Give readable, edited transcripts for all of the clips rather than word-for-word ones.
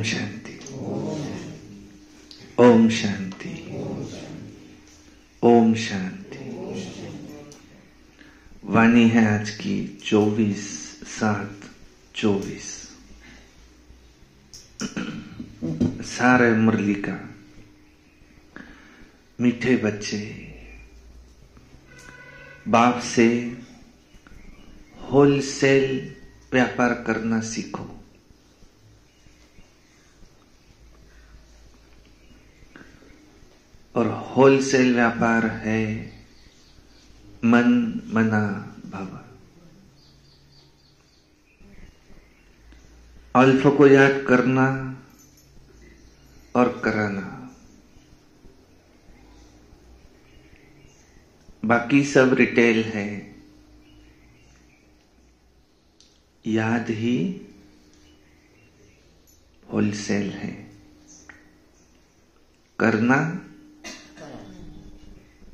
ओम शांति, ओम शांति, ओम शांति। वाणी है आज की 24/7/24। सारे मुरली का मीठे बच्चे बाप से होलसेल व्यापार करना सीखो। और होलसेल व्यापार है मन मना भव। अल्फ को याद करना और कराना, बाकी सब रिटेल है। याद ही होलसेल है। करना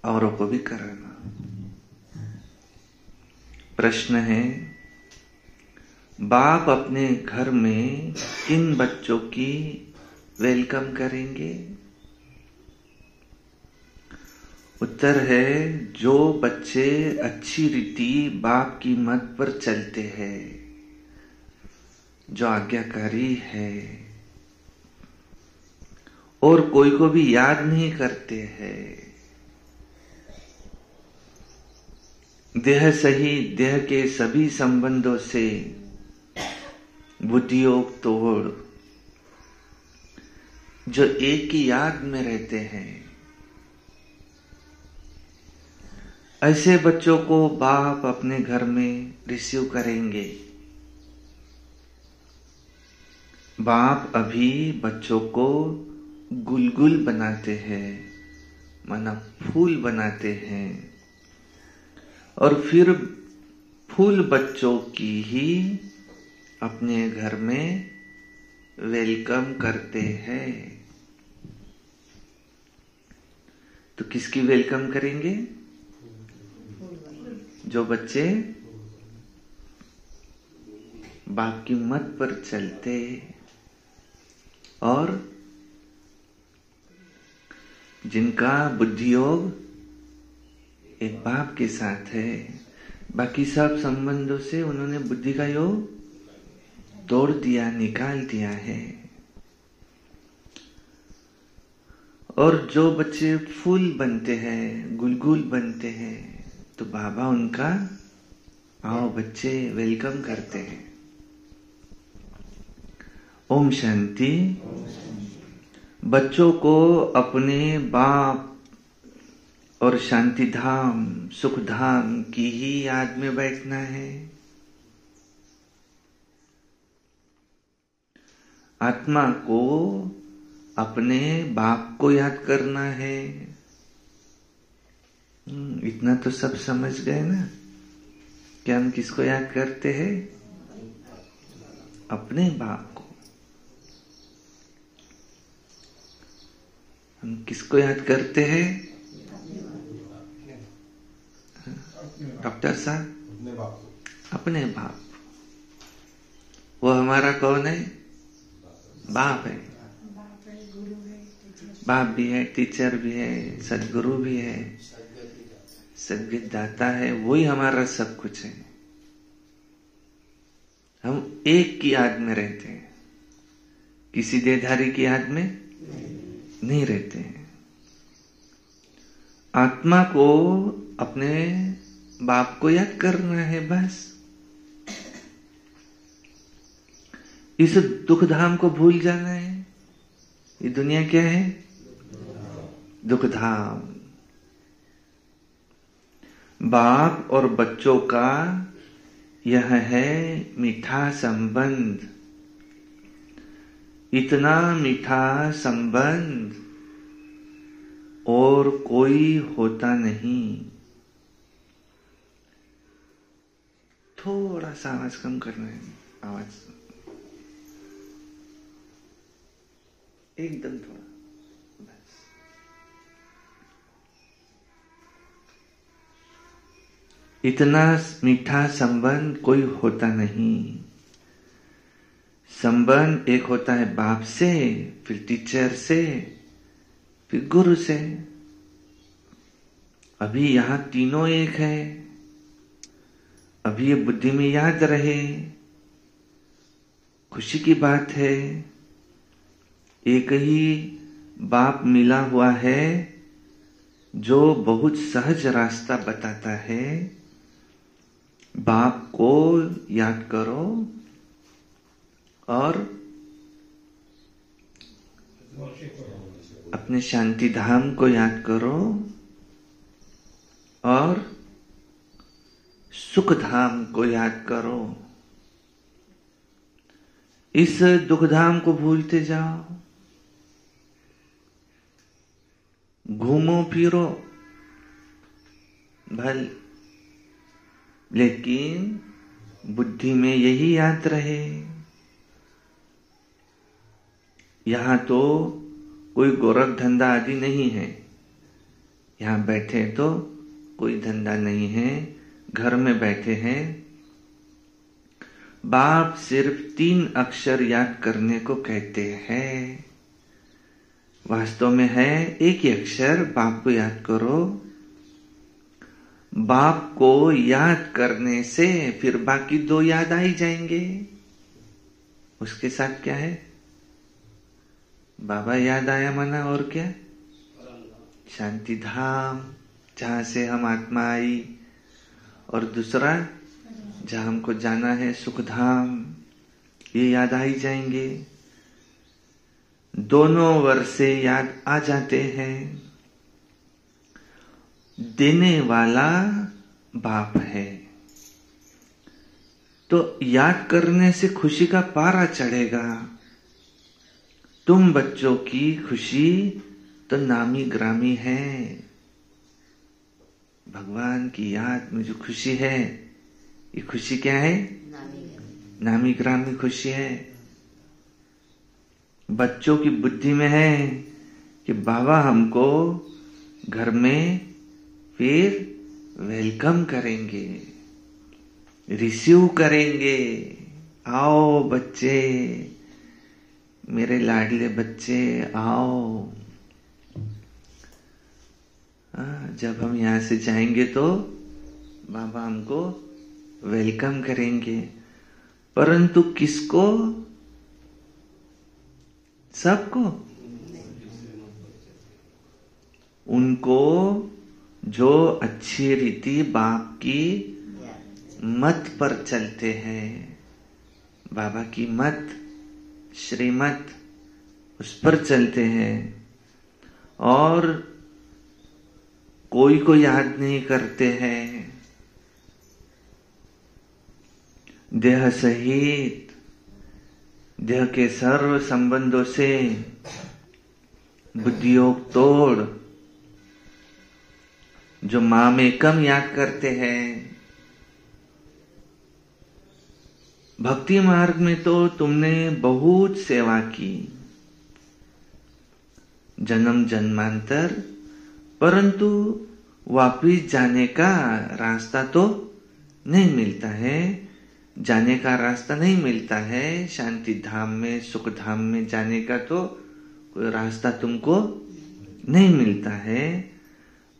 औरों को भी कराना। प्रश्न है, बाप अपने घर में किन बच्चों की वेलकम करेंगे? उत्तर है, जो बच्चे अच्छी रीति बाप की मत पर चलते हैं, जो आज्ञाकारी है और कोई को भी याद नहीं करते हैं। देह सहित देह के सभी संबंधों से बुद्धियोग तोड़, जो एक ही याद में रहते हैं, ऐसे बच्चों को बाप अपने घर में रिसीव करेंगे। बाप अभी बच्चों को गुलगुल बनाते हैं, माना फूल बनाते हैं, और फिर फूल बच्चों की ही अपने घर में वेलकम करते हैं। तो किसकी वेलकम करेंगे? जो बच्चे बाप की मत पर चलते और जिनका बुद्धि योग एक बाप के साथ है। बाकी सब संबंधों से उन्होंने बुद्धि का योग तोड़ दिया, निकाल दिया है। और जो बच्चे फूल बनते हैं, गुलगुल बनते हैं, तो बाबा उनका आओ बच्चे वेलकम करते हैं। ओम शांति। बच्चों को अपने बाप और शांति धाम सुख धाम की ही याद में बैठना है। आत्मा को अपने बाप को याद करना है। इतना तो सब समझ गए ना कि हम किसको याद करते हैं? अपने बाप को। हम किसको याद करते हैं? डॉक्टर साहब, अपने बाप। वो हमारा कौन है? बाप है। बाप भी है, टीचर भी है, सदगुरु भी है, सद्गति दाता है। वही हमारा सब कुछ है। हम एक की याद में रहते हैं, किसी देहधारी की याद में नहीं रहते हैं। आत्मा को अपने बाप को याद करना है बस। इस दुख धाम को भूल जाना है। ये दुनिया क्या है? दुख धाम। बाप और बच्चों का यह है मीठा संबंध। इतना मीठा संबंध और कोई होता नहीं। थोड़ा सा आवाज कम करना है। आवाज एकदम थोड़ा बस। इतना मीठा संबंध कोई होता नहीं। संबंध एक होता है बाप से, फिर टीचर से, फिर गुरु से। अभी यहां तीनों एक है। अभी ये बुद्धि में याद रहे, खुशी की बात है। एक ही बाप मिला हुआ है जो बहुत सहज रास्ता बताता है। बाप को याद करो और अपने शांति धाम को याद करो और सुख धाम को याद करो। इस दुख धाम को भूलते जाओ, घूमो फिरो भल, लेकिन बुद्धि में यही याद रहे। यहां तो कोई गोरख धंधा आदि नहीं है। यहां बैठे तो कोई धंधा नहीं है, घर में बैठे हैं। बाप सिर्फ 3 अक्षर याद करने को कहते हैं। वास्तव में है एक ही अक्षर, बाप को याद करो। बाप को याद करने से फिर बाकी 2 याद आ ही जाएंगे। उसके साथ क्या है? बाबा याद आया माना और क्या? शांति धाम, जहां से हम आत्मा आई, और दूसरा जहां हमको जाना है सुख धाम, ये याद आ ही जाएंगे। दोनों वर्षे याद आ जाते हैं। देने वाला बाप है तो याद करने से खुशी का पारा चढ़ेगा। तुम बच्चों की खुशी तो नामी ग्रामी है। भगवान की याद में जो खुशी है, ये खुशी क्या है? नामी ग्रामी खुशी है। बच्चों की बुद्धि में है कि बाबा हमको घर में फिर वेलकम करेंगे, रिसीव करेंगे। आओ बच्चे, मेरे लाडले बच्चे आओ। जब हम यहां से जाएंगे तो बाबा हमको वेलकम करेंगे। परंतु किसको? सबको। उनको जो अच्छी रीति बाप की मत पर चलते हैं, बाबा की मत, श्रीमत, उस पर चलते हैं और कोई को याद नहीं करते हैं। देह सहित, देह के सर्व संबंधों से बुद्धियोग तोड़ जो मामेकम याद करते हैं। भक्ति मार्ग में तो तुमने बहुत सेवा की, जन्म जन्मांतर, परंतु वापिस जाने का रास्ता तो नहीं मिलता है। जाने का रास्ता नहीं मिलता है। शांति धाम में, सुख धाम में जाने का तो कोई रास्ता तुमको नहीं मिलता है।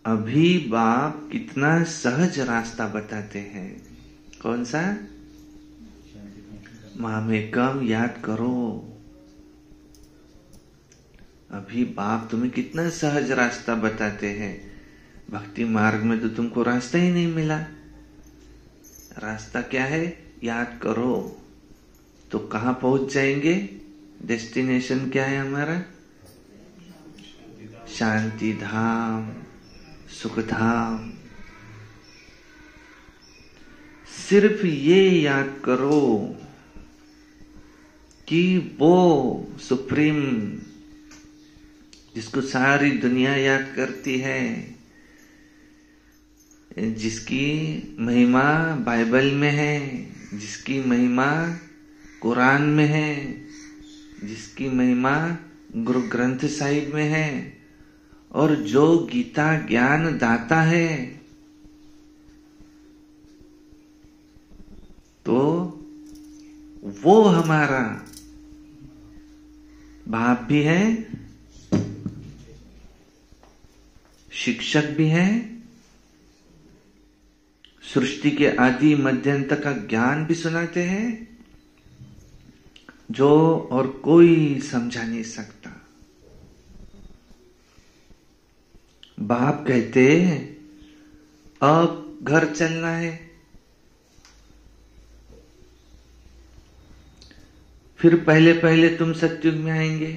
अभी बाप कितना सहज रास्ता बताते हैं। कौन सा? मामेकम याद करो। अभी बाप तुम्हें कितना सहज रास्ता बताते हैं। भक्ति मार्ग में तो तुमको रास्ता ही नहीं मिला। रास्ता क्या है? याद करो तो कहां पहुंच जाएंगे? डेस्टिनेशन क्या है हमारा? शांति धाम, सुख धाम। सिर्फ ये याद करो कि वो सुप्रीम जिसको सारी दुनिया याद करती है, जिसकी महिमा बाइबल में है, जिसकी महिमा कुरान में है, जिसकी महिमा गुरु ग्रंथ साहिब में है, और जो गीता ज्ञान दाता है, तो वो हमारा बाप भी है, शिक्षक भी है, सृष्टि के आदि मध्यांत का ज्ञान भी सुनाते हैं, जो और कोई समझा नहीं सकता। बाप कहते अब घर चलना है, फिर पहले पहले तुम सत्युग में आएंगे,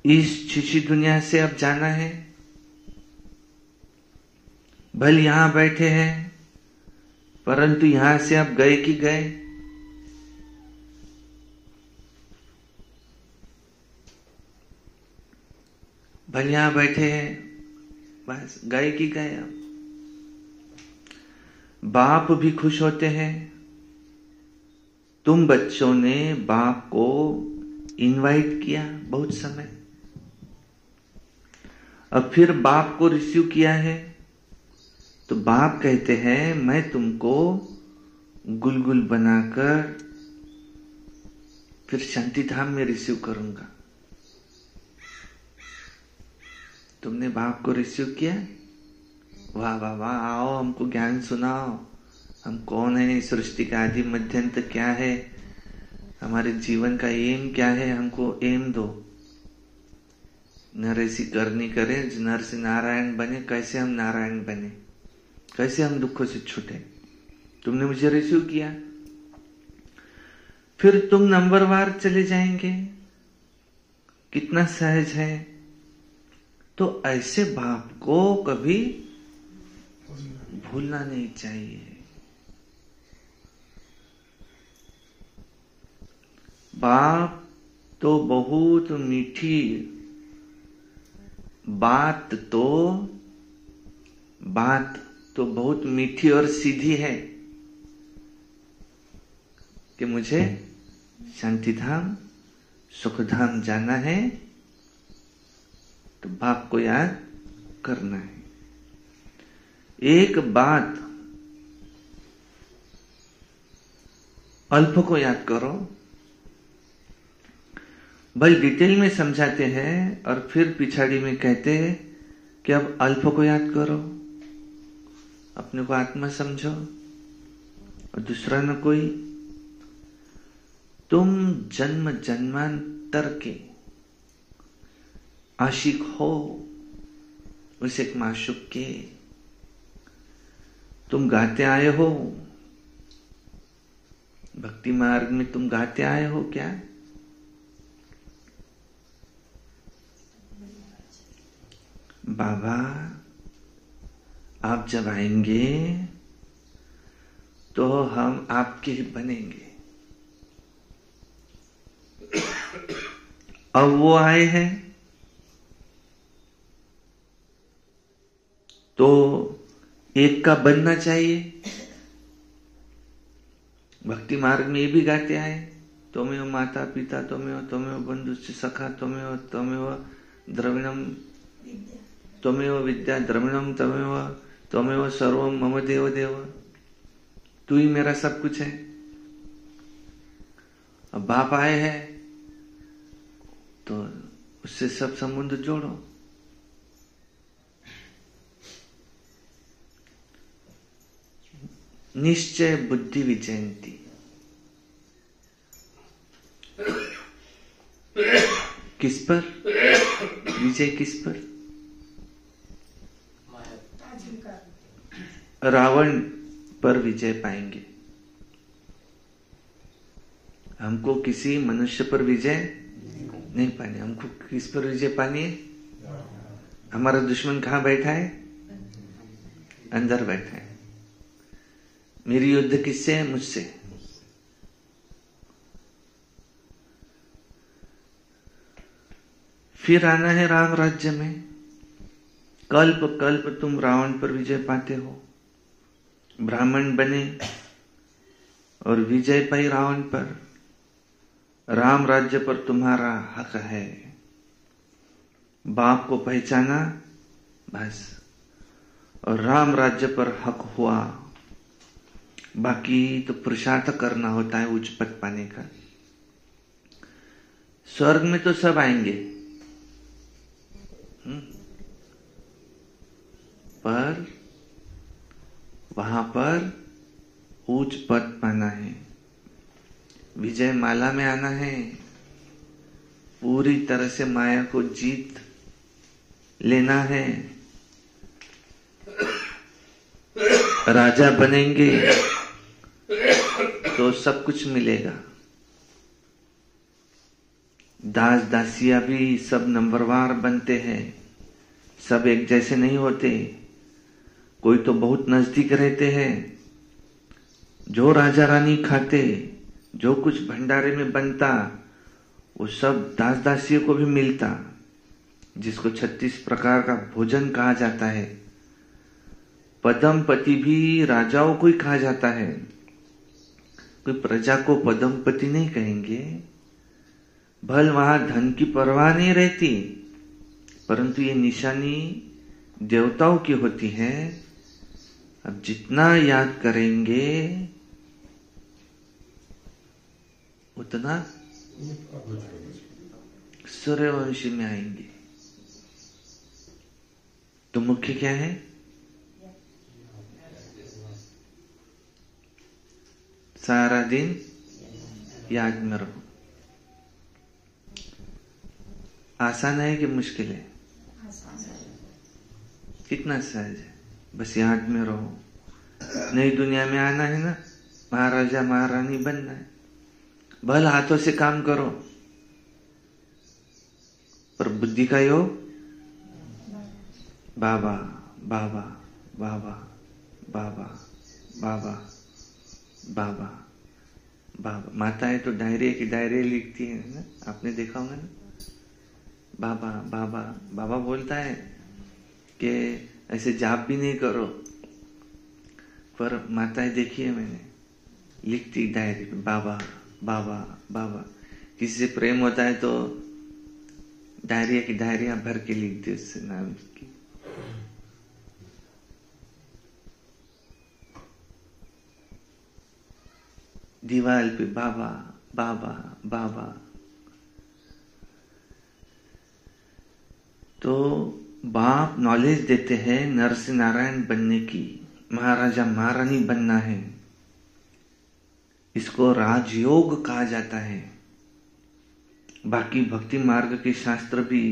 इस छिछी दुनिया से अब जाना है। भले यहां बैठे हैं, परंतु यहां से अब गए कि गए। भले यहां बैठे हैं, बस गए कि गए। अब बाप भी खुश होते हैं। तुम बच्चों ने बाप को इनवाइट किया बहुत समय, अब फिर बाप को रिसीव किया है, तो बाप कहते हैं मैं तुमको गुलगुल बनाकर फिर शांति धाम में रिसीव करूंगा। तुमने बाप को रिसीव किया, वाह वाह वाह, आओ हमको ज्ञान सुनाओ, हम कौन है, सृष्टि का आदि मध्यांत क्या है, हमारे जीवन का एम क्या है, हमको एम दो। नर ऐसी करनी करे, नर से नारायण बने, कैसे हम नारायण बने, कैसे हम दुखों से छूटे। तुमने मुझे रिसीव किया, फिर तुम नंबरवार चले जाएंगे, कितना सहज है। तो ऐसे बाप को कभी भूलना नहीं चाहिए। बाप तो बहुत मीठी बात तो बहुत मीठी और सीधी है कि मुझे शांतिधाम सुखधाम जाना है, तो बाप को याद करना है। एक बात अल्प को याद करो, भाई डिटेल में समझाते हैं और फिर पिछाड़ी में कहते हैं कि अब अल्प को याद करो, अपने को आत्मा समझो और दूसरा न कोई। तुम जन्म जन्मांतर के आशिक हो उस एक माशूक के, तुम गाते आए हो भक्ति मार्ग में, तुम गाते आए हो क्या? बाबा आप जब आएंगे तो हम आपके ही बनेंगे। अब वो आए हैं तो एक का बनना चाहिए। भक्ति मार्ग में ये भी गाते आए, त्वमेव माता पिता त्वमेव बंधु सखा त्वमेव द्रविणम त्वमेव विद्या द्रविणम त्वमेव सर्वम मम देव देव। तू ही मेरा सब कुछ है। अब बाप आए हैं तो उससे सब संबंध जोड़ो। निश्चय बुद्धि विजयंती। किस पर विजय? किस पर? रावण पर विजय पाएंगे। हमको किसी मनुष्य पर विजय नहीं पानी। हमको किस पर विजय पानी है? हमारा दुश्मन कहां बैठा है? अंदर बैठा है। मेरी युद्ध किससे है? मुझसे। फिर आना है राम राज्य में। कल्प कल्प तुम रावण पर विजय पाते हो, ब्राह्मण बने और विजय पाई रावण पर। राम राज्य पर तुम्हारा हक है। बाप को पहचाना बस, और राम राज्य पर हक हुआ। बाकी तो पुरुषार्थ करना होता है उच्च पद पाने का। स्वर्ग में तो सब आएंगे, पर वहां पर उच्च पद पाना है, विजय माला में आना है, पूरी तरह से माया को जीत लेना है, राजा बनेंगे तो सब कुछ मिलेगा। दास दासिया भी सब नंबरवार बनते हैं, सब एक जैसे नहीं होते, कोई तो बहुत नजदीक रहते हैं। जो राजा रानी खाते, जो कुछ भंडारे में बनता, वो सब दास दासियों को भी मिलता, जिसको 36 प्रकार का भोजन कहा जाता है। पदमपति भी राजाओं को ही कहा जाता है, कोई प्रजा को पदमपति नहीं कहेंगे। भल वहां धन की परवाह नहीं रहती, परंतु ये निशानी देवताओं की होती है। अब जितना याद करेंगे उतना सूर्यवंशी में आएंगे। तो मुख्य क्या है? सारा दिन याद में रहो। आसान है कि मुश्किल है? कितना सहज है, बस याद में रहो। नई दुनिया में आना है ना, महाराजा महारानी बनना है, भल हाथों से काम करो, पर बुद्धि का योग बाबा बाबा बाबा बाबा बाबा बाबा बाबा। माताएं तो डायरी की डायरी लिखती है ना, आपने देखा होगा ना। बाबा बाबा बाबा बोलता है कि ऐसे जाप भी नहीं करो, पर माताएं देखी है मैंने, लिखती डायरी पे बाबा बाबा बाबा। किसी से प्रेम होता है तो डायरिया की डायरिया भर के लिख दे उससे नाम की। दीवार पे बाबा बाबा बाबा। तो बाप नॉलेज देते हैं नरसिंह नारायण बनने की, महाराजा महारानी बनना है। इसको राजयोग कहा जाता है। बाकी भक्ति मार्ग के शास्त्र भी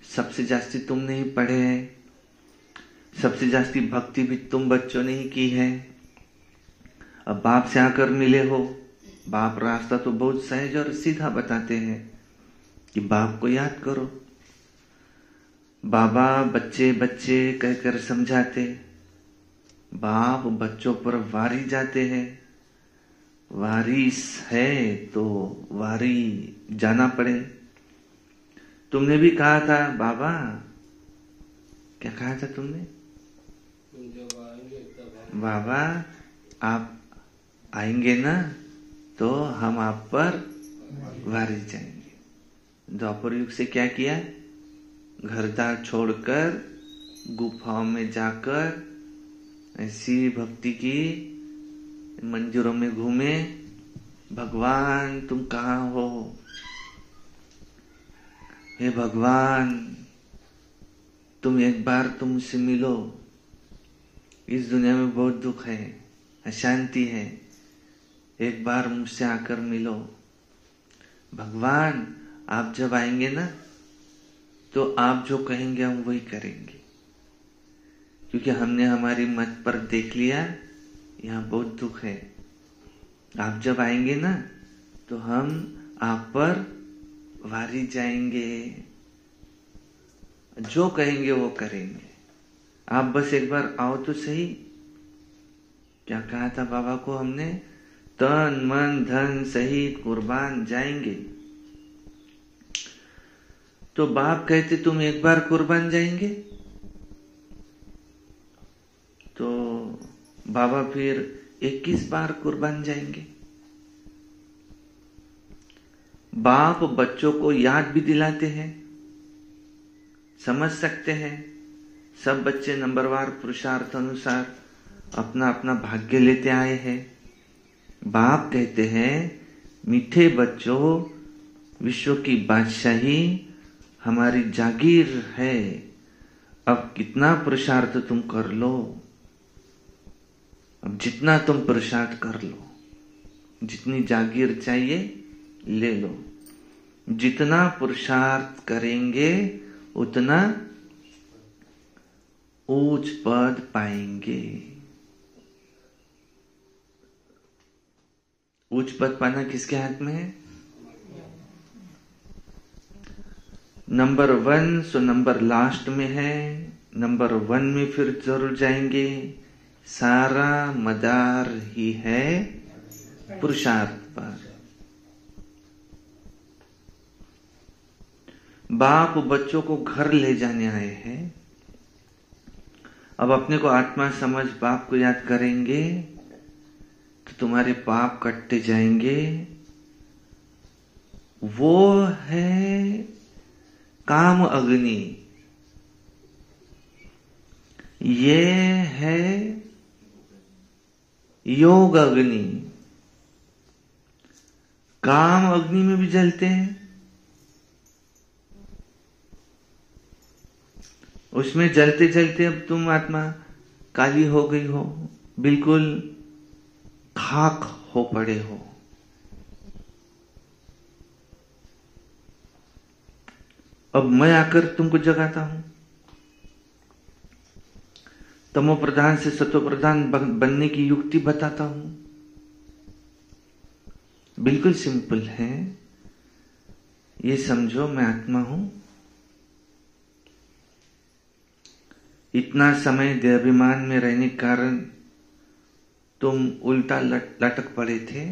सबसे जास्ती तुमने ही पढ़े हैं, सबसे जास्ती भक्ति भी तुम बच्चों ने ही की है। अब बाप से आकर मिले हो, बाप रास्ता तो बहुत सहज और सीधा बताते हैं कि बाप को याद करो। बाबा बच्चे बच्चे कहकर समझाते, बाप बच्चों पर वारी जाते हैं। वारिस है तो वारी जाना पड़े। तुमने भी कहा था बाबा, क्या कहा था तुमने? बाबा आप आएंगे ना तो हम आप पर वारी जाएंगे। द्वापर युग से क्या किया? घरदार छोड़कर गुफाओं में जाकर ऐसी भक्ति की, मंदिरों में घूमे। भगवान तुम कहाँ हो? हे भगवान तुम एक बार तुमसे मिलो, इस दुनिया में बहुत दुख है, अशांति है, एक बार मुझसे आकर मिलो। भगवान आप जब आएंगे ना तो आप जो कहेंगे हम वही करेंगे, क्योंकि हमने हमारी मत पर देख लिया यहाँ बहुत दुख है। आप जब आएंगे ना तो हम आप पर वारी जाएंगे, जो कहेंगे वो करेंगे। आप बस एक बार आओ तो सही। क्या कहा था बाबा को हमने? तन मन धन सहित कुर्बान जाएंगे। तो बाप कहते तुम एक बार कुर्बान जाएंगे, तो बाबा फिर 21 बार कुर्बान जाएंगे। बाप बच्चों को याद भी दिलाते हैं, समझ सकते हैं। सब बच्चे नंबरवार पुरुषार्थ अनुसार अपना अपना भाग्य लेते आए हैं। बाप कहते हैं मीठे बच्चों विश्व की बादशाही हमारी जागीर है। अब कितना पुरुषार्थ तुम कर लो, अब जितना तुम पुरुषार्थ कर लो, जितनी जागीर चाहिए ले लो। जितना पुरुषार्थ करेंगे उतना ऊंच पद पाएंगे। उच्च पद पाना किसके हाथ में है? नंबर 1 सो नंबर लास्ट में है। नंबर 1 में फिर जरूर जाएंगे। सारा मदार ही है पुरुषार्थ पर। बाप बच्चों को घर ले जाने आए हैं। अब अपने को आत्मा समझ बाप को याद करेंगे तो तुम्हारे पाप कटते जाएंगे। वो है काम अग्नि, ये है योग अग्नि। काम अग्नि में भी जलते हैं, उसमें जलते जलते अब तुम आत्मा काली हो गई हो, बिल्कुल खाक हो पड़े हो। अब मैं आकर तुमको जगाता हूं, तमो प्रधान से सतो प्रधान बनने की युक्ति बताता हूं। बिल्कुल सिंपल है। ये समझो मैं आत्मा हूं। इतना समय देहाभिमान में रहने के कारण तुम उल्टा लटक पड़े थे।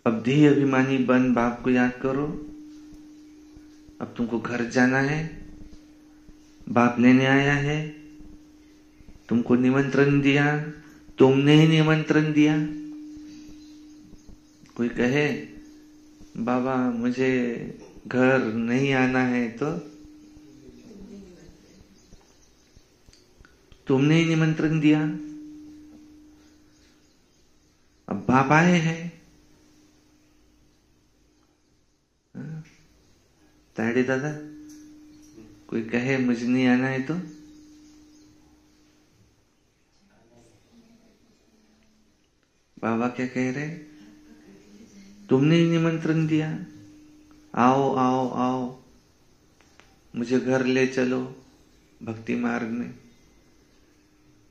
अब देह अभिमानी बन बाप को याद करो। अब तुमको घर जाना है, बाप लेने आया है, तुमको निमंत्रण दिया, तुमने ही निमंत्रण दिया। कोई कहे बाबा मुझे घर नहीं आना है तो तुमने ही निमंत्रण दिया। अब बाप आए हैं। ताड़े दादा कोई कहे मुझे नहीं आना है तो बाबा क्या कह रहे? तुमने ही निमंत्रण दिया, आओ आओ आओ, मुझे घर ले चलो भक्ति मार्ग में।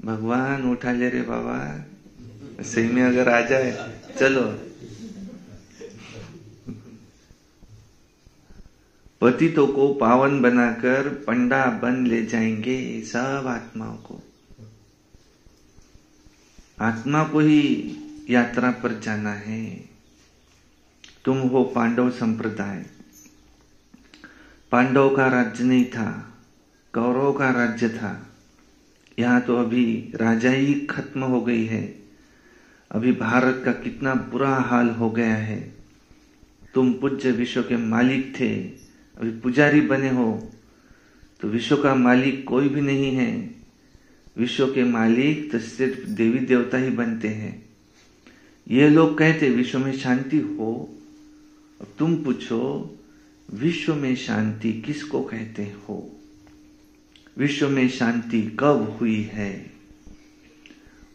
भगवान उठा ले रे बाबा, सही में अगर आ जाए चलो। पतितों को पावन बनाकर पंडा बन ले जाएंगे सब आत्माओं को। आत्मा को ही यात्रा पर जाना है। तुम हो पांडव संप्रदाय। पांडव का राज्य नहीं था, कौरव का राज्य था। यहाँ तो अभी राजा ही खत्म हो गई है। अभी भारत का कितना बुरा हाल हो गया है। तुम पूज्य विश्व के मालिक थे, अभी पुजारी बने हो तो विश्व का मालिक कोई भी नहीं है। विश्व के मालिक तो सिर्फ देवी देवता ही बनते हैं। ये लोग कहते विश्व में शांति हो। अब तुम पूछो विश्व में शांति किसको कहते हो? विश्व में शांति कब हुई है?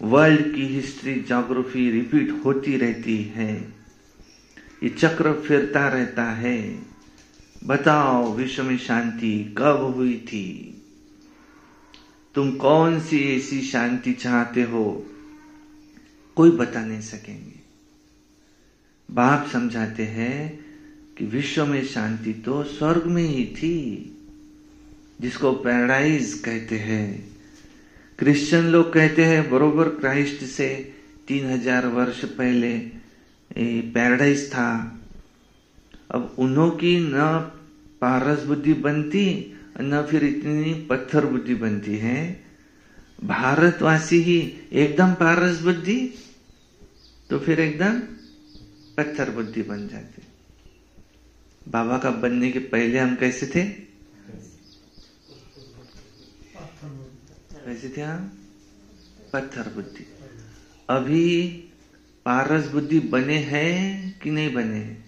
वर्ल्ड की हिस्ट्री ज्योग्राफी रिपीट होती रहती है, ये चक्र फिरता रहता है। बताओ विश्व में शांति कब हुई थी? तुम कौन सी ऐसी शांति चाहते हो? कोई बता नहीं सकेंगे। बाप समझाते हैं कि विश्व में शांति तो स्वर्ग में ही थी, जिसको पैराडाइज कहते हैं। क्रिश्चियन लोग कहते हैं बरोबर क्राइस्ट से 3000 वर्ष पहले पैराडाइज था। अब उन्हों की न पारस बुद्धि बनती न फिर इतनी पत्थर बुद्धि बनती है। भारतवासी ही एकदम पारस बुद्धि तो फिर एकदम पत्थर बुद्धि बन जाते। बाबा का बनने के पहले हम कैसे थे? कैसे थे हम? पत्थर बुद्धि। अभी पारस बुद्धि बने हैं कि नहीं बने हैं?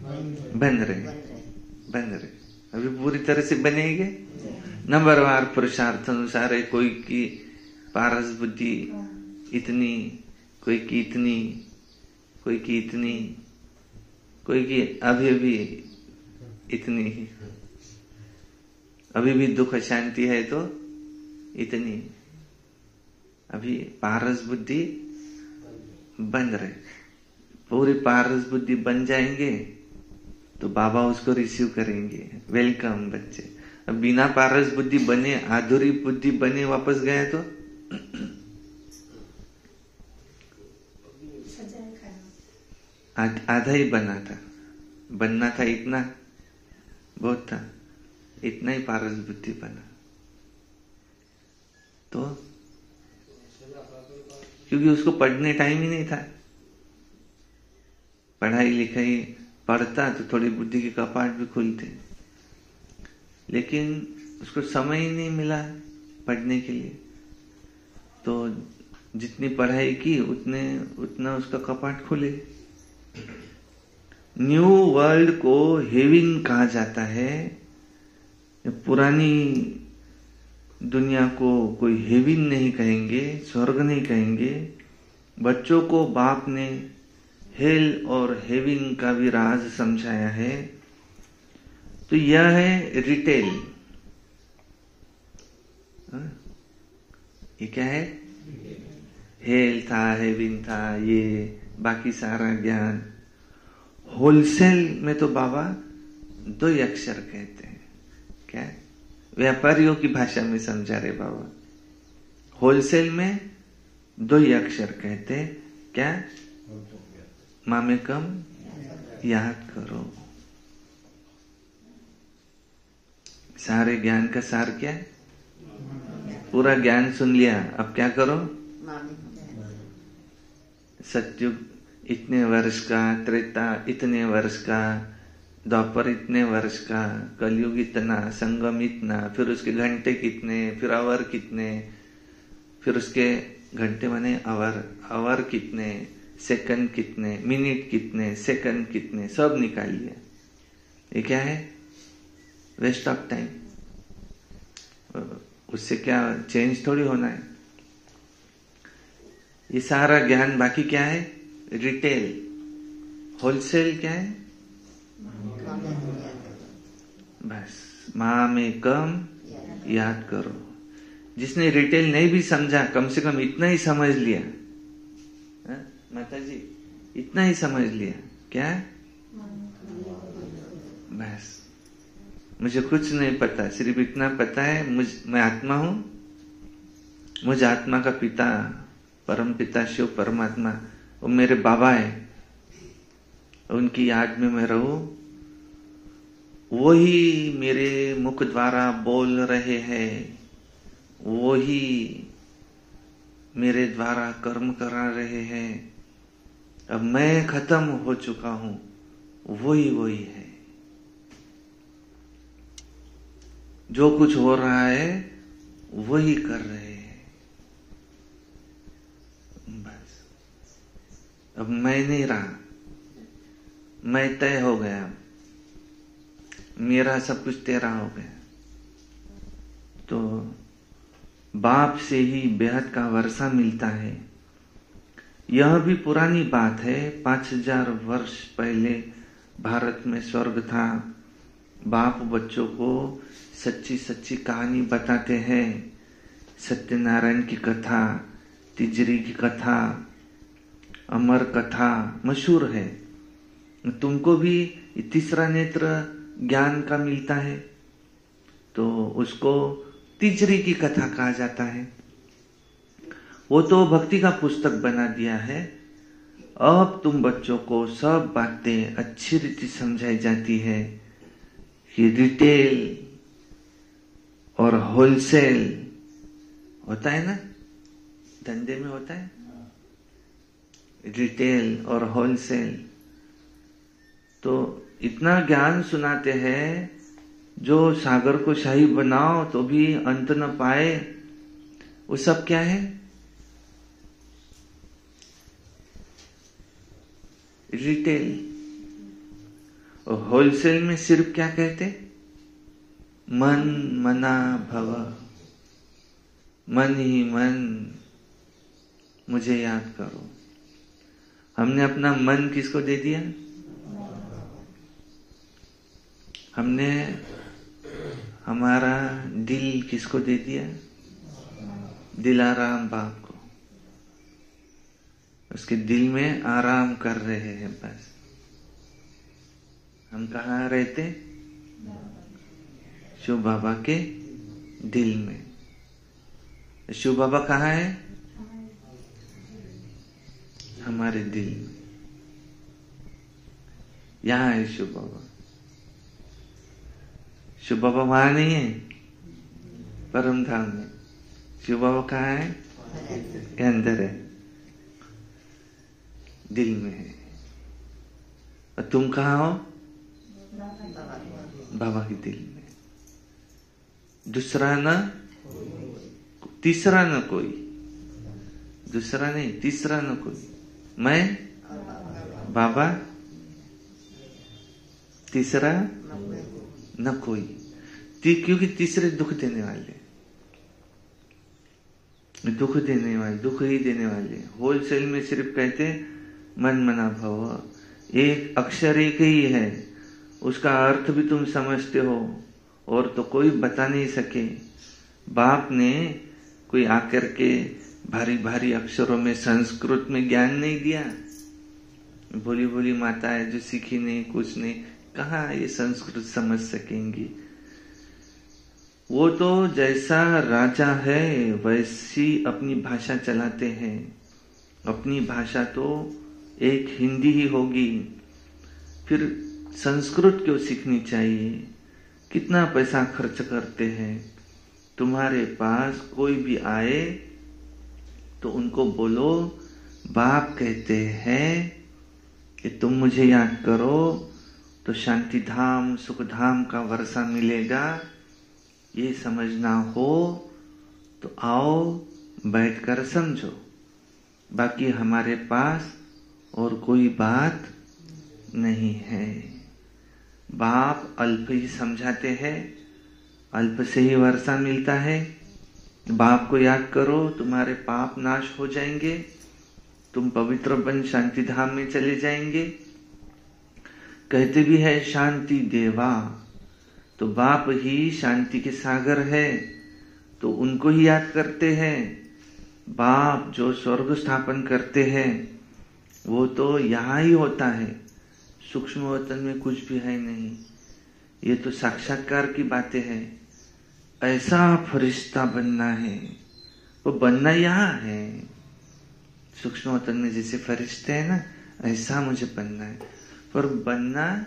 बन रहे अभी पूरी तरह से बनेंगे। नंबरवार पुरुषार्थ अनुसार है, कोई की पारस बुद्धि इतनी, कोई की इतनी, कोई की इतनी, कोई की अभी भी इतनी, अभी भी दुख शांति है तो इतनी। अभी पारस बुद्धि बन रहे, पूरी पारस बुद्धि बन जाएंगे तो बाबा उसको रिसीव करेंगे, वेलकम बच्चे। अब बिना पारस बुद्धि बने, आधुरी बुद्धि बने वापस गए तो आधा ही बना था, बनना था इतना बहुत था, इतना ही पारस बुद्धि बना। तो क्योंकि उसको पढ़ने टाइम ही नहीं था, पढ़ाई लिखाई पढ़ता तो थोड़ी बुद्धि के कपाट भी खुलते, लेकिन उसको समय ही नहीं मिला पढ़ने के लिए। तो जितनी पढ़ाई की उतना उसका कपाट खुले। न्यू वर्ल्ड को हेवन कहा जाता है। पुरानी दुनिया को कोई हेवन नहीं कहेंगे, स्वर्ग नहीं कहेंगे। बच्चों को बाप ने हेल और हेवन का भी राज समझाया है। तो यह है रिटेल। ये क्या है? हेल था, हेवन था, ये बाकी सारा ज्ञान। होलसेल में तो बाबा 2 ही अक्षर कहते हैं। क्या? व्यापारियों की भाषा में समझा रहे बाबा। होलसेल में 2 ही अक्षर कहते हैं। क्या? मामेकम याद करो। सारे ज्ञान का सार क्या है? पूरा ज्ञान सुन लिया, अब क्या करो? सतयुग इतने वर्ष का, त्रेता इतने वर्ष का, द्वापर इतने वर्ष का, कलयुग इतना, संगम इतना, फिर उसके घंटे कितने, फिर आवर कितने, फिर उसके घंटे माने आवर कितने, सेकंड कितने, मिनट कितने, सेकंड कितने, सब निकाल लिया। ये क्या है? Waste of time. उससे क्या चेंज थोड़ी होना है। ये सारा ज्ञान बाकी क्या है? रिटेल। होलसेल क्या है? बस मामेकम याद करो। जिसने रिटेल नहीं भी समझा, कम से कम इतना ही समझ लिया। माता जी इतना ही समझ लिया। क्या? बस मुझे कुछ नहीं पता, सिर्फ इतना पता है मैं आत्मा हूं। मुझ आत्मा का पिता, परम पिता शिव परमात्मा, वो मेरे बाबा है। उनकी याद में मैं रहूं। वही मेरे मुख द्वारा बोल रहे हैं, वही मेरे द्वारा कर्म करा रहे हैं। अब मैं खत्म हो चुका हूं, वही है। जो कुछ हो रहा है वही कर रहे हैं। बस अब मैं नहीं रहा, मैं तय हो गया, मेरा सब कुछ तेरा हो गया। तो बाप से ही बेहद का वर्षा मिलता है। यह भी पुरानी बात है। 5000 वर्ष पहले भारत में स्वर्ग था। बाप बच्चों को सच्ची सच्ची कहानी बताते हैं। सत्यनारायण की कथा, तिजरी की कथा, अमर कथा मशहूर है। तुमको भी तीसरा नेत्र ज्ञान का मिलता है तो उसको तिजरी की कथा कहा जाता है। वो तो भक्ति का पुस्तक बना दिया है। अब तुम बच्चों को सब बातें अच्छी रीति समझाई जाती है कि रिटेल और होलसेल होता है ना, धंधे में होता है रिटेल और होलसेल। तो इतना ज्ञान सुनाते हैं जो सागर को शाही बनाओ तो भी अंत न पाए। वो सब क्या है? रिटेल। और होलसेल में सिर्फ क्या कहते, मन मना भव, मन ही मन मुझे याद करो। हमने अपना मन किसको दे दिया? हमने हमारा दिल किसको दे दिया? दिलाराम बाप को। उसके दिल में आराम कर रहे हैं बस। हम कहाँ रहते? शिव बाबा के दिल में। शिव बाबा कहाँ है? हमारे दिल में। यहाँ है शिव बाबा। शिव बाबा वहां नहीं है परम धाम में। शिव बाबा कहाँ है? के अंदर है, दिल में है। और तुम कहाँ हो? बाबा के दिल में। दूसरा ना, तीसरा न कोई। दूसरा नहीं, तीसरा न कोई। मैं, बाबा, तीसरा न कोई। क्योंकि तीसरे दुख देने वाले, दुख देने वाले, दुख ही देने वाले। होलसेल में सिर्फ कहते मन मना भव। एक अक्षर एक ही है, उसका अर्थ भी तुम समझते हो और तो कोई बता नहीं सके। बाप ने कोई आकर के भारी भारी अक्षरों में संस्कृत में ज्ञान नहीं दिया। भोली भोली माता है जो सीखी नहीं, कुछ नहीं, कहाँ ये संस्कृत समझ सकेंगी। वो तो जैसा राजा है वैसी अपनी भाषा चलाते हैं। अपनी भाषा तो एक हिंदी ही होगी, फिर संस्कृत क्यों सीखनी चाहिए? कितना पैसा खर्च करते हैं। तुम्हारे पास कोई भी आए तो उनको बोलो बाप कहते हैं कि तुम मुझे याद करो तो शांति धाम सुख धाम का वर्षा मिलेगा। ये समझना हो तो आओ बैठकर समझो। बाकी हमारे पास और कोई बात नहीं है। बाप अल्प ही समझाते हैं, अल्प से ही वर्षा मिलता है। बाप को याद करो, तुम्हारे पाप नाश हो जाएंगे, तुम पवित्र बन शांति धाम में चले जाएंगे। कहते भी है शांति देवा, तो बाप ही शांति के सागर है, तो उनको ही याद करते हैं। बाप जो स्वर्ग स्थापन करते हैं वो तो यहाँ ही होता है, सूक्ष्म वतन में कुछ भी है नहीं। ये तो साक्षात्कार की बातें हैं। ऐसा फरिश्ता बनना है, वो बनना यहाँ है। सूक्ष्म वतन में जैसे फरिश्ते हैं ना, ऐसा मुझे बनना है, पर बनना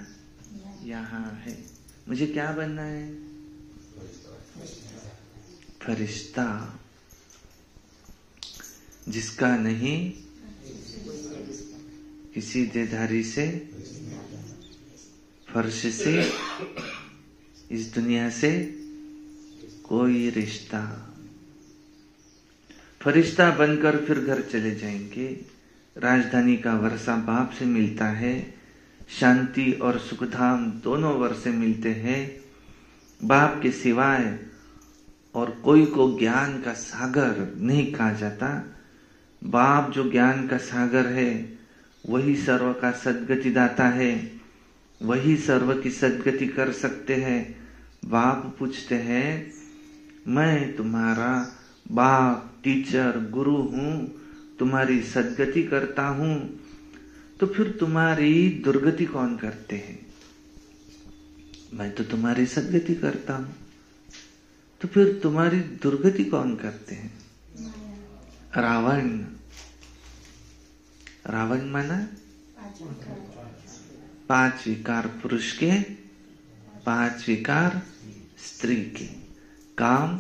यहाँ है। मुझे क्या बनना है? फरिश्ता, जिसका नहीं किसी देधारी से, फर्श से, इस दुनिया से कोई रिश्ता। फरिश्ता बनकर फिर घर चले जाएंगे। राजधानी का वर्षा बाप से मिलता है, शांति और सुखधाम दोनों वर्षे मिलते हैं। बाप के सिवाय और कोई को ज्ञान का सागर नहीं कहा जाता। बाप जो ज्ञान का सागर है वही सर्व का सद्गति दाता है, वही सर्व की सद्गति कर सकते हैं। बाप पूछते हैं मैं तुम्हारा बाप, टीचर, गुरु हूँ, तुम्हारी सद्गति करता हूँ, तो फिर तुम्हारी दुर्गति कौन करते हैं? मैं तो तुम्हारी सद्गति करता हूँ, तो फिर तुम्हारी दुर्गति कौन करते हैं? रावण। रावण माना 5 विकार पुरुष के, 5 विकार स्त्री के। काम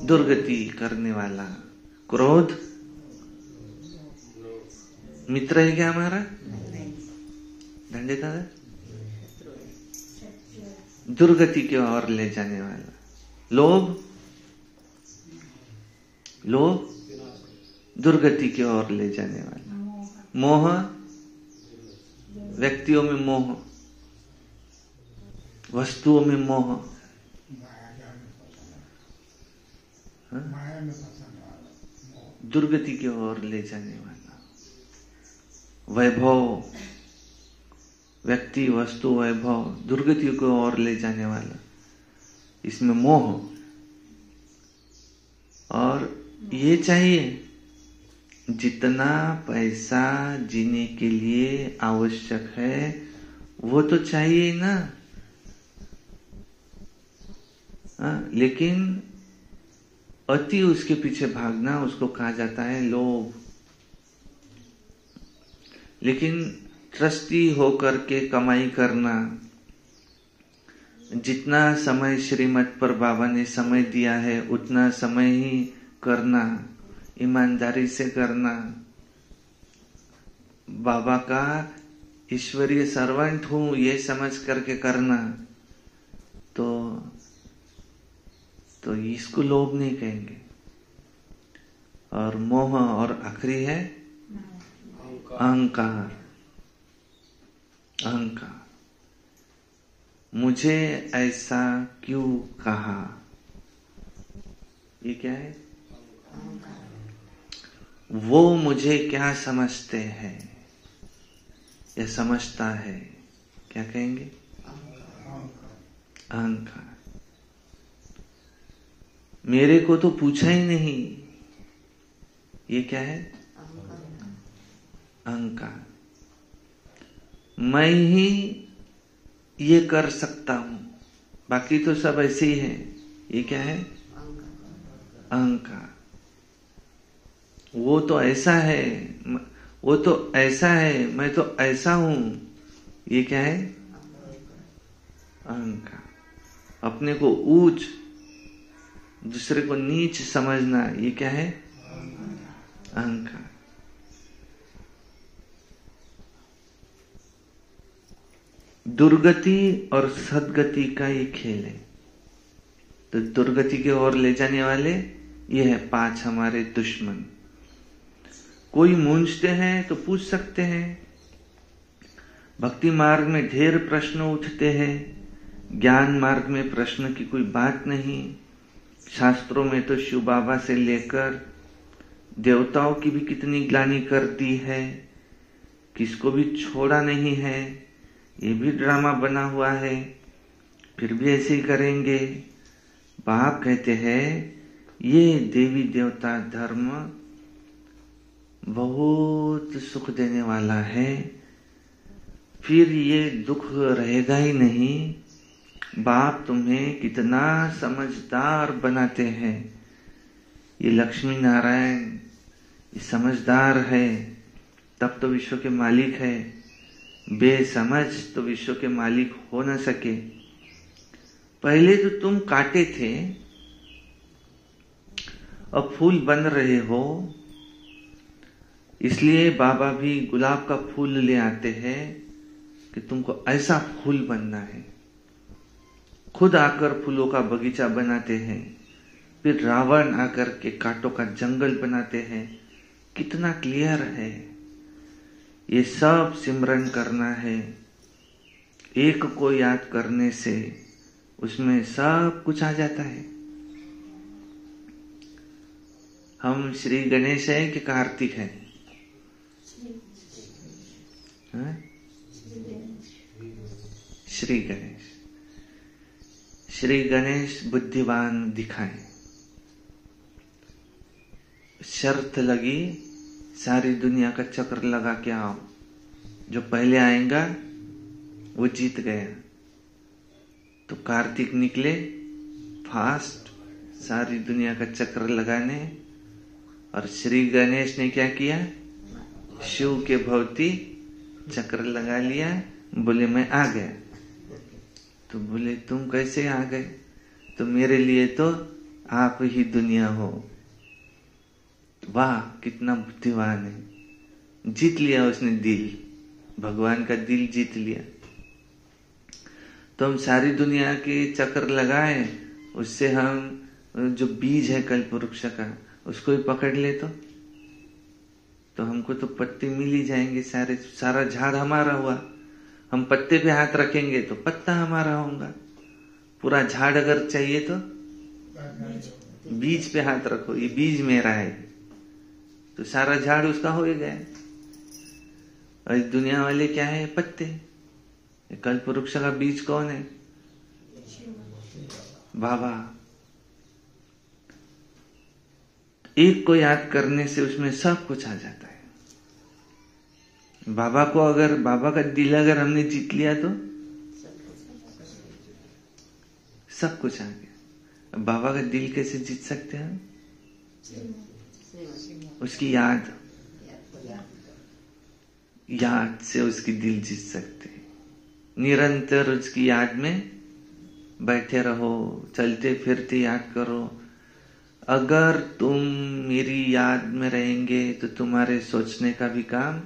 दुर्गति करने वाला, क्रोध मित्र है क्या हमारा? धंधे का दुर्गति की ओर ले जाने वाला। लोभ, लोभ दुर्गति की ओर ले जाने वाला। मोह व्यक्तियों में मोह, वस्तुओं में मोह, दुर्गति की ओर ले जाने वाला वैभव, व्यक्ति वस्तु वैभव दुर्गति की ओर ले जाने वाला, इसमें मोह। और ये चाहिए, जितना पैसा जीने के लिए आवश्यक है वो तो चाहिए ना, लेकिन अति उसके पीछे भागना उसको कहा जाता है लोभ। लेकिन ट्रस्टी होकर के कमाई करना, जितना समय श्रीमत पर बाबा ने समय दिया है उतना समय ही करना, ईमानदारी से करना, बाबा का ईश्वरीय सर्वेंट हूं ये समझ करके करना, तो इसको लोभ नहीं कहेंगे। और मोह, और आखिरी है अहंकार। अहंकार, मुझे ऐसा क्यों कहा, ये क्या है? वो मुझे क्या समझते हैं या समझता है, क्या कहेंगे? अहंकार। मेरे को तो पूछा ही नहीं, ये क्या है? अहंकार। मैं ही ये कर सकता हूं, बाकी तो सब ऐसे ही है, ये क्या है? अहंकार। वो तो ऐसा है, वो तो ऐसा है, मैं तो ऐसा हूं, ये क्या है? अहंकार। अपने को ऊंच, दूसरे को नीच समझना, ये क्या है? अहंकार। दुर्गति और सद्गति का ये खेल है। तो दुर्गति की ओर ले जाने वाले ये है 5 हमारे दुश्मन। कोई मूंझते हैं तो पूछ सकते हैं, भक्ति मार्ग में ढेर प्रश्न उठते हैं, ज्ञान मार्ग में प्रश्न की कोई बात नहीं। शास्त्रों में तो शिव बाबा से लेकर देवताओं की भी कितनी ग्लानि कर दी है, किसको भी छोड़ा नहीं है, ये भी ड्रामा बना हुआ है, फिर भी ऐसे ही करेंगे। बाप कहते हैं ये देवी देवता धर्म बहुत सुख देने वाला है, फिर ये दुख रहेगा ही नहीं। बाप तुम्हें कितना समझदार बनाते हैं। ये लक्ष्मी नारायण ये समझदार है, तब तो विश्व के मालिक है, बेसमझ तो विश्व के मालिक हो न सके। पहले तो तुम काटे थे, अब फूल बन रहे हो, इसलिए बाबा भी गुलाब का फूल ले आते हैं कि तुमको ऐसा फूल बनना है। खुद आकर फूलों का बगीचा बनाते हैं, फिर रावण आकर के कांटों का जंगल बनाते हैं। कितना क्लियर है, ये सब सिमरन करना है। एक को याद करने से उसमें सब कुछ आ जाता है। हम श्री गणेश है कि कार्तिक है? श्री गणेश। श्री गणेश बुद्धिवान दिखाएं। शर्त लगी, सारी दुनिया का चक्र लगा के आओ, जो पहले आएगा वो जीत गया। तो कार्तिक निकले फास्ट सारी दुनिया का चक्र लगाने, और श्री गणेश ने क्या किया? शिव के भवती चक्र लगा लिया। बोले मैं आ गया। तो बोले तुम कैसे आ गए? तो मेरे लिए तो आप ही दुनिया हो। वाह कितना बुद्धिमान है, जीत लिया उसने दिल, भगवान का दिल जीत लिया। तो हम सारी दुनिया के चक्र लगाए, उससे हम जो बीज है कल्प वृक्ष का उसको ही पकड़ ले तो हमको तो पत्ते मिल ही जाएंगे, सारा झाड़ हमारा हुआ। हम पत्ते पे हाथ रखेंगे तो पत्ता हमारा होगा। पूरा झाड़ अगर चाहिए तो बीज पे हाथ रखो, ये बीज मेरा है, तो सारा झाड़ उसका हो गया। और इस दुनिया वाले क्या है? पत्ते। कल्प वृक्ष का बीज कौन है? बाबा। एक को याद करने से उसमें सब कुछ आ जाता है। बाबा को अगर, बाबा का दिल अगर हमने जीत लिया तो सब कुछ आ गया। बाबा का दिल कैसे जीत सकते हैं? उसकी याद से उसकी दिल जीत सकते हैं। निरंतर उसकी याद में बैठे रहो, चलते फिरते याद करो। अगर तुम मेरी याद में रहेंगे तो तुम्हारे सोचने का भी काम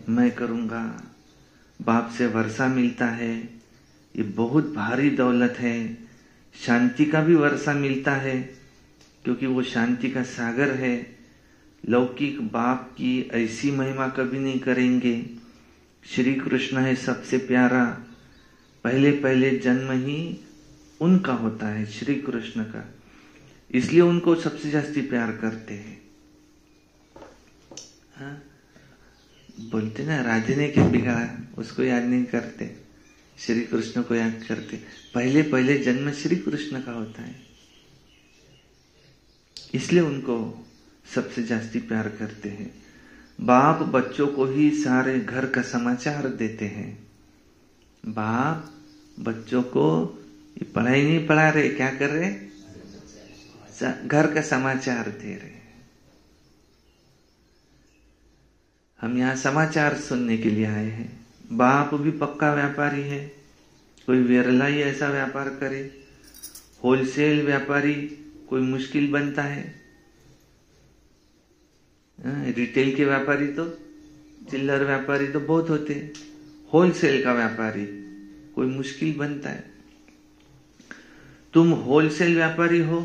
मैं करूंगा। बाप से वर्षा मिलता है, ये बहुत भारी दौलत है। शांति का भी वर्षा मिलता है क्योंकि वो शांति का सागर है। लौकिक बाप की ऐसी महिमा कभी नहीं करेंगे। श्री कृष्ण है सबसे प्यारा। पहले पहले जन्म ही उनका होता है, श्री कृष्ण का, इसलिए उनको सबसे जास्ती प्यार करते हैं। हाँ? बोलते ना, राधे ने क्या बिगाड़ा, उसको याद नहीं करते, श्री कृष्ण को याद करते। पहले पहले जन्म श्री कृष्ण का होता है, इसलिए उनको सबसे जास्ती प्यार करते हैं। बाप बच्चों को ही सारे घर का समाचार देते हैं। बाप बच्चों को ये पढ़ाई नहीं पढ़ा रहे, क्या कर रहे? घर का समाचार दे रहे। हम यहाँ समाचार सुनने के लिए आए हैं। बाप भी पक्का व्यापारी है, कोई विरला ही ऐसा व्यापार करे। होलसेल व्यापारी कोई मुश्किल बनता है। रिटेल के व्यापारी तो, चिल्लर व्यापारी तो बहुत होते हैं। होलसेल का व्यापारी कोई मुश्किल बनता है। तुम होलसेल व्यापारी हो,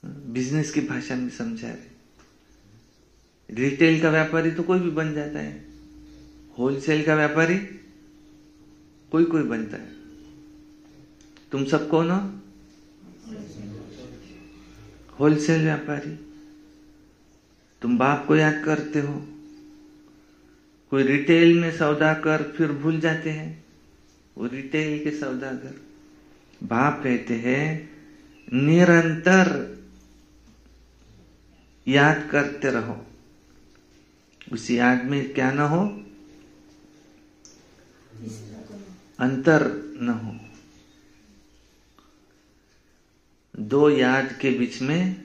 बिजनेस की भाषा में समझा रहे। रिटेल का व्यापारी तो कोई भी बन जाता है, होलसेल का व्यापारी कोई कोई बनता है। तुम सब कौन हो? होलसेल व्यापारी। तुम बाप को याद करते हो। कोई रिटेल में सौदा कर फिर भूल जाते हैं, वो रिटेल के सौदागर। बाप कहते हैं निरंतर याद करते रहो। उस याद में क्या न हो? अंतर न हो। दो याद के बीच में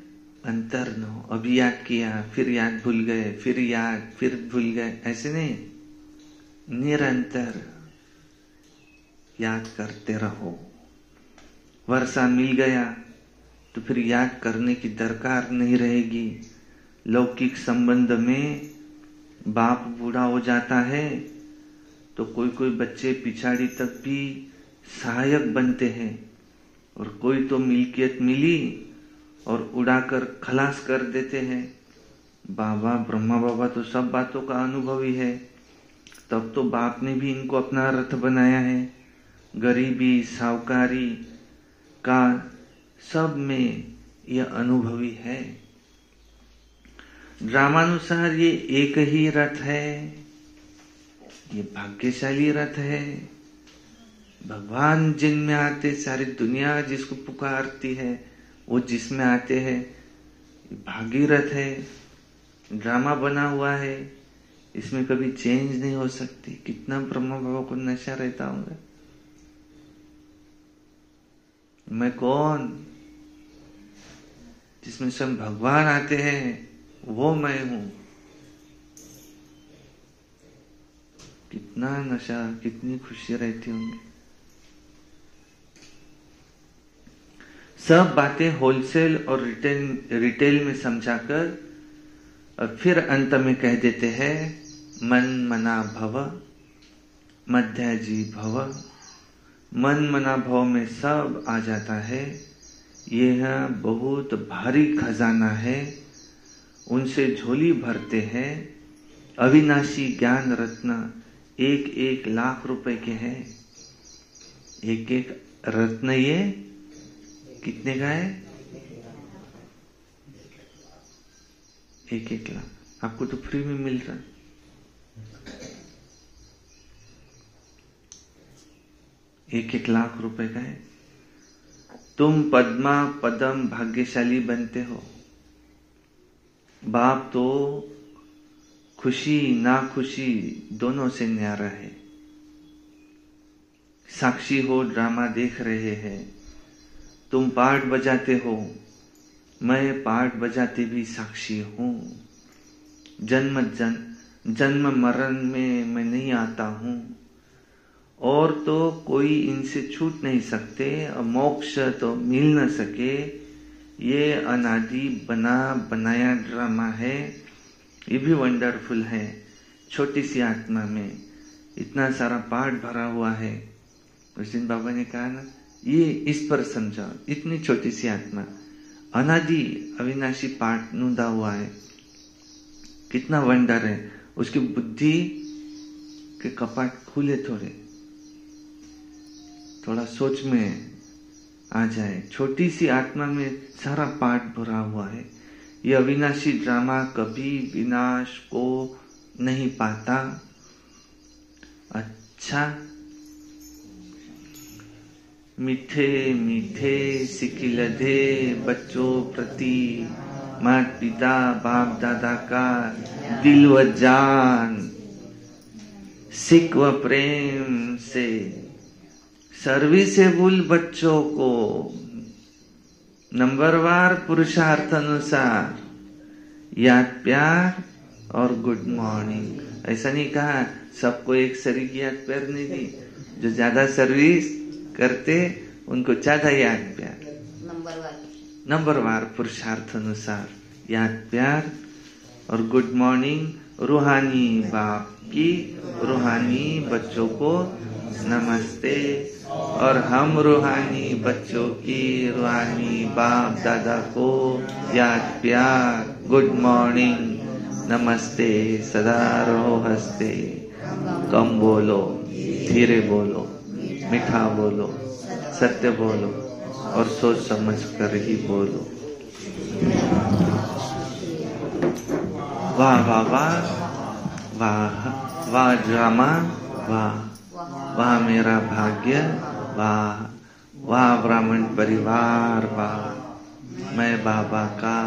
अंतर न हो। अभी याद किया, फिर याद भूल गए, फिर याद, फिर भूल गए, ऐसे नहीं। निरंतर याद करते रहो। वर्षा मिल गया तो फिर याद करने की दरकार नहीं रहेगी। लौकिक संबंध में बाप बूढ़ा हो जाता है तो कोई कोई बच्चे पिछाड़ी तक भी सहायक बनते हैं, और कोई तो मिल्कियत मिली और उड़ाकर खलास कर देते हैं। बाबा, ब्रह्मा बाबा तो सब बातों का अनुभवी है, तब तो बाप ने भी इनको अपना रथ बनाया है। गरीबी, साहूकारी का सब में यह अनुभवी है। ड्रामानुसार ये एक ही रथ है, ये भाग्यशाली रथ है। भगवान जिनमें आते, सारी दुनिया जिसको पुकारती है वो जिसमें आते हैं, भागीरथ है। ड्रामा बना हुआ है, इसमें कभी चेंज नहीं हो सकती। कितना ब्रह्मा बाबा को नशा रहता होगा। मैं कौन? जिसमें सब भगवान आते हैं वो मैं हूं। कितना नशा, कितनी खुशी रहती होंगी। सब बातें होलसेल और रिटेल में समझाकर और फिर अंत में कह देते हैं मन मना भव मध्याजी भव। मन मना भव में सब आ जाता है। यह बहुत भारी खजाना है, उनसे झोली भरते हैं अविनाशी ज्ञान रत्न 1-1 लाख रुपए के हैं। एक एक रत्न ये कितने का है? 1-1 लाख। आपको तो फ्री में मिल रहा है। एक लाख रुपए का है। तुम पद्मा पदम भाग्यशाली बनते हो। बाप तो खुशी ना खुशी दोनों से न्यारा है। साक्षी हो, ड्रामा देख रहे हैं। तुम पार्ट बजाते हो, मैं पार्ट बजाते भी साक्षी हूं। जन्म मरण में मैं नहीं आता हूं, और तो कोई इनसे छूट नहीं सकते, और मोक्ष तो मिल न सके। ये अनादि बना बनाया ड्रामा है। ये भी वंडरफुल है। छोटी सी आत्मा में इतना सारा पार्ट भरा हुआ है। उस दिन बाबा ने कहा ना, ये इस पर समझाओ, इतनी छोटी सी आत्मा अनादि अविनाशी पार्ट नूंदा हुआ है। कितना वंडर है। उसकी बुद्धि के कपाट खुले थोड़ा सोच में आ जाए। छोटी सी आत्मा में सारा पार्ट भरा हुआ है। ये अविनाशी ड्रामा कभी विनाश को नहीं पाता। अच्छा, मीठे मीठे सिकिलधे बच्चों प्रति माता पिता बाप दादा का दिल व जान सिक व प्रेम से सर्विसेबल बच्चों को नंबरवार पुरुषार्थ अनुसार याद प्यार और गुड मॉर्निंग। ऐसा नहीं कहा सबको एक सरी की याद प्यार नहीं दी। जो ज्यादा सर्विस करते उनको ज्यादा याद प्यार, नंबरवार पुरुषार्थ अनुसार याद प्यार और गुड मॉर्निंग। रूहानी बाप की रूहानी बच्चों को नमस्ते, और हम रूहानी बच्चों की रूहानी बाप दादा को याद प्यार, गुड मॉर्निंग, नमस्ते। सदा रहो हंसते, कम बोलो, धीरे बोलो, मीठा बोलो, सत्य बोलो और सोच समझ कर ही बोलो। वाह वाह वाह वाह वाह ड्रामा, वाह वाह मेरा भाग्य, वाह वाह ब्राह्मण परिवार, वाह मैं बाबा का,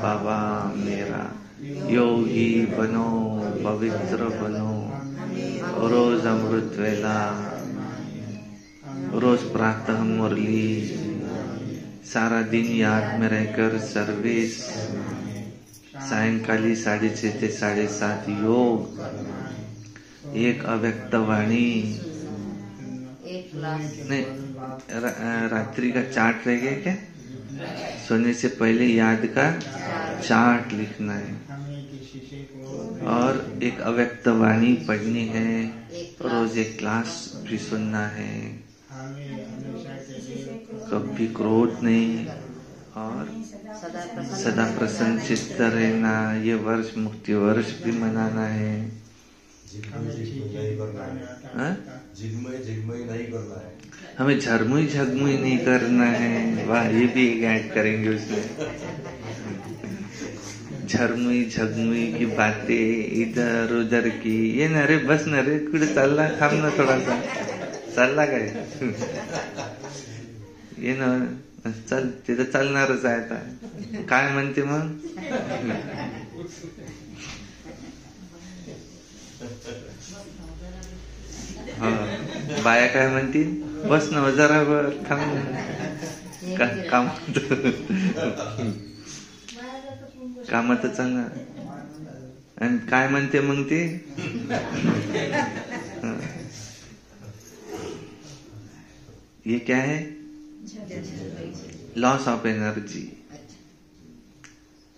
बाबा मेरा। योगी बनो, पवित्र बनो, रोज अमृत वेला, रोज प्रातः मुरली, सारा दिन याद में रहकर सर्विस, सायंकाली 6:30 से 7:30 योग, एक अव्यक्त वाणी नहीं, रात्रि का चार्ट रह गया क्या? सोने से पहले याद का चार्ट लिखना है, और एक अव्यक्त वाणी पढ़नी है, रोज एक क्लास भी सुनना है, कभी क्रोध नहीं, और सदा प्रसन्न चित्त रहना। ये वर्ष मुक्ति वर्ष भी मनाना है। झिगमई नहीं करना है, हमें झरमुई झगमुई नहीं करना है। वाह, ये भी एक ऐड करेंगे उसमें। झरमुई झगमुई की बातें इधर उधर की, ये न रे, बस न रे, कुठे चालला, थांब ना थोड़ा सा, चालला काय, ये न चल, तिथं चालणारच आहे आता, काय म्हणते मग? हा, बाया काय म्हणतील? बस ना जरा वर, थांब, कामात चालणार. आणि काय म्हणते मग ते? ये क्या है? Loss of energy.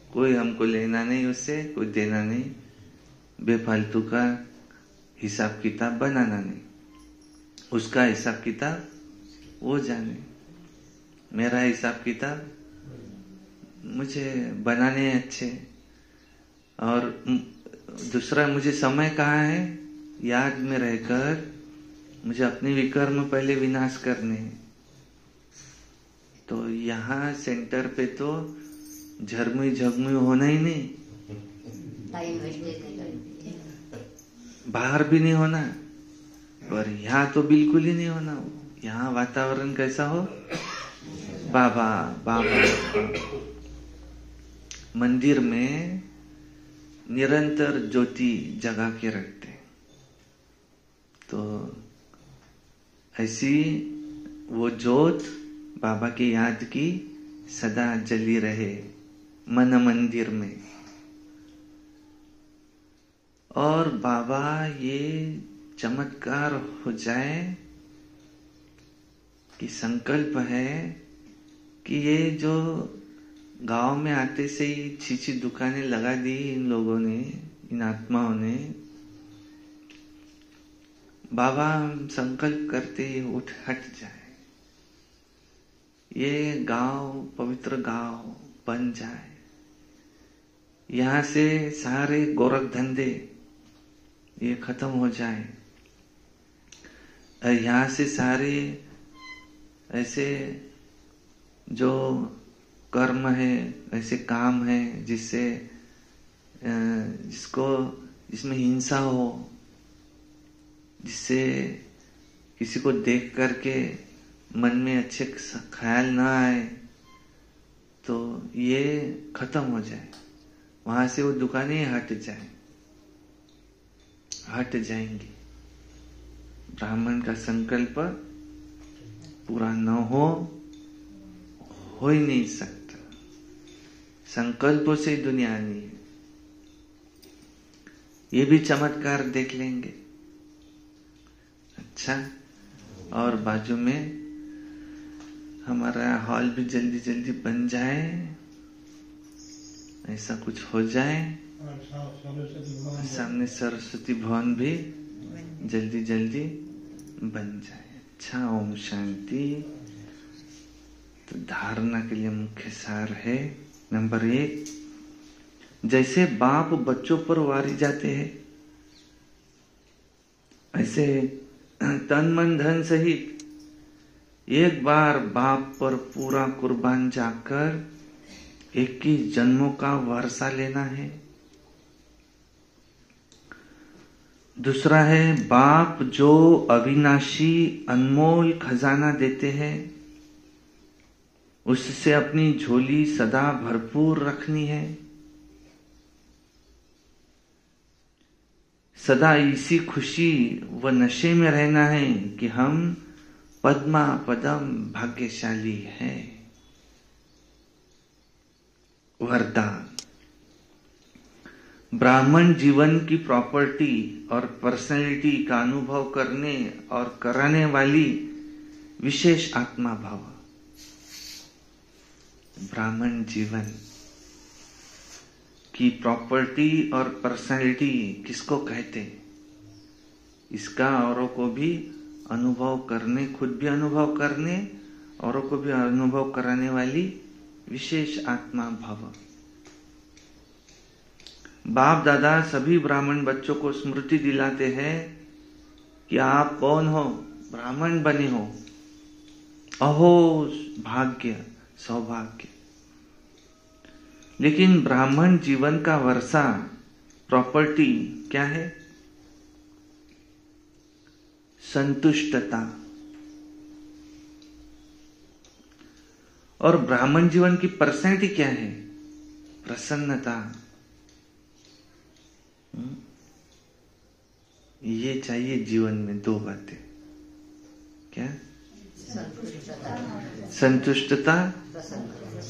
कोई हमको लेना नहीं उससे, कोई देना नहीं, बेफालतू का हिसाब किताब बनाना नहीं। उसका हिसाब किताब वो जाने, मेरा हिसाब किताब मुझे बनाने अच्छे, और दूसरा मुझे समय कहाँ है, याद में रहकर मुझे अपने विकर्म पहले विनाश करने हैं। तो यहाँ सेंटर पे तो झरमुई झगमुई होना ही नहीं, बाहर भी नहीं होना, पर यहाँ तो बिल्कुल ही नहीं होना। यहाँ वातावरण कैसा हो, बाबा बाबा। मंदिर में निरंतर ज्योति जगा के रखते हैं, तो ऐसी वो ज्योत बाबा की याद की सदा जली रहे मन मंदिर में। और बाबा ये चमत्कार हो जाए कि संकल्प है कि ये जो गांव में आते से ही अच्छी दुकानें लगा दी इन लोगों ने, इन आत्माओं ने, बाबा हम संकल्प करते ही उठ हट जाए, ये गांव पवित्र गांव बन जाए, यहाँ से सारे गोरख धंधे ये खत्म हो जाए, और यहाँ से सारे ऐसे जो कर्म है, ऐसे काम है जिसमें हिंसा हो, जिससे किसी को देख करके मन में अच्छे ख्याल ना आए, तो ये खत्म हो जाए, वहां से वो दुकानें हट जाएंगी। ब्राह्मण का संकल्प पूरा न हो ही नहीं सकता। संकल्पों से दुनिया नहीं है। ये भी चमत्कार देख लेंगे। अच्छा, और बाजू में हमारा हॉल भी जल्दी जल्दी बन जाए, ऐसा कुछ हो जाए। सामने सरस्वती भवन भी जल्दी जल्दी बन जाए। अच्छा, ओम शांति। तो धारणा के लिए मुख्य सार है, नंबर 1, जैसे बाप बच्चों पर वारी जाते हैं, ऐसे तन मन धन सहित एक बार बाप पर पूरा कुर्बान जाकर 21 जन्मों का वर्षा लेना है। दूसरा है, बाप जो अविनाशी अनमोल खजाना देते हैं, उससे अपनी झोली सदा भरपूर रखनी है। सदा इसी खुशी व नशे में रहना है कि हम पद्मा पदम भाग्यशाली हैं। वरदान, ब्राह्मण जीवन की प्रॉपर्टी और पर्सनैलिटी का अनुभव करने और कराने वाली विशेष आत्मा भाव। ब्राह्मण जीवन की प्रॉपर्टी और पर्सनैलिटी किसको कहते? इसका औरों को भी अनुभव करने, खुद भी अनुभव करने, औरों को भी अनुभव कराने वाली विशेष आत्मा भाव। बाप दादा सभी ब्राह्मण बच्चों को स्मृति दिलाते हैं कि आप कौन हो, ब्राह्मण बने हो। अहो भाग्य, सौभाग्य। लेकिन ब्राह्मण जीवन का वर्षा, प्रॉपर्टी क्या है? संतुष्टता। और ब्राह्मण जीवन की पर्सनैलिटी क्या है? प्रसन्नता। ये चाहिए जीवन में 2 बातें। क्या? संतुष्टता,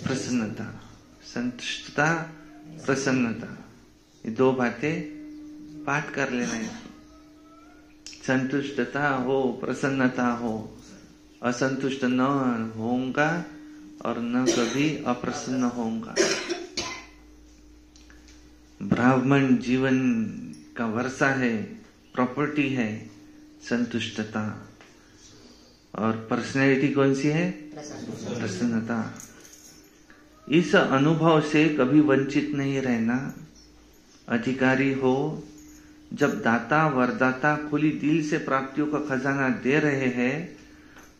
प्रसन्नता। संतुष्टता, प्रसन्नता, ये 2 बातें पाठ कर लेना है। संतुष्टता हो, प्रसन्नता हो, असंतुष्ट न होऊंगा और न कभी अप्रसन्न होऊंगा। ब्राह्मण जीवन का वर्षा है, प्रॉपर्टी है संतुष्टता, और पर्सनैलिटी कौन सी है? प्रसन्नता। इस अनुभव से कभी वंचित नहीं रहना, अधिकारी हो, जब दाता वरदाता खुली दिल से प्राप्तियों का खजाना दे रहे हैं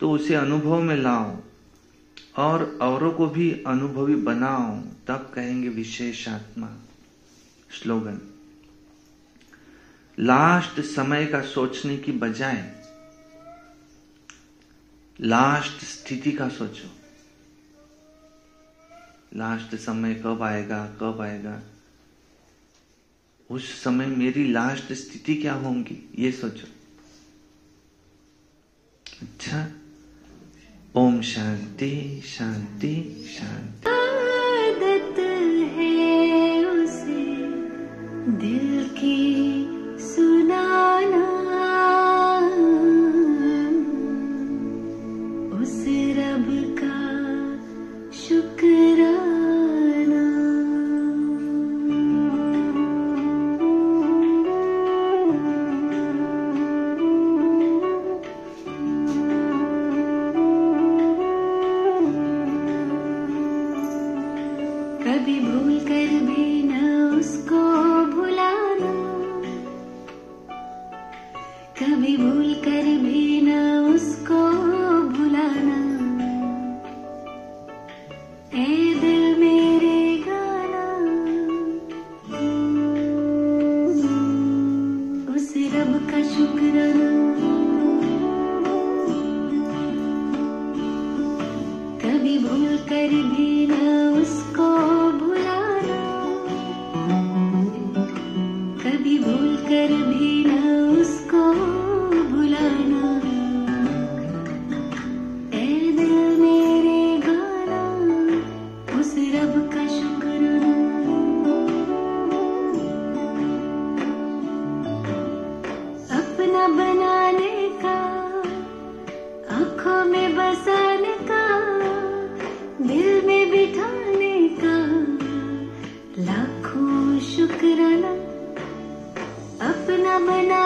तो उसे अनुभव में लाओ और औरों को भी अनुभवी बनाओ, तब कहेंगे विशेष आत्मा। स्लोगन, लास्ट समय का सोचने की बजाय लास्ट स्थिति का सोचो। लास्ट समय कब आएगा, कब आएगा, उस समय मेरी लास्ट स्थिति क्या होंगी, ये सोचो। अच्छा, ओम शांति शांति शांति। आदत है उसे दिल की सुनाना, उस रब का शुक्राना। कभी भूल कर भी न उसको भुलाना, कभी भूल कर भी न उसको भुलाना। ऐ दिल मेरे गाना, उस रब का शुक्राना। कभी भूल कर भी न उसको भुलाना, कभी भूल कर भी न उसको भुलाना। ऐ दिल मेरे गाना, उस रब का शुक्राना। अपना बनाने का, आंखों में बसाने का, दिल में बिठाने का लाखों शुक्राना। अपना बना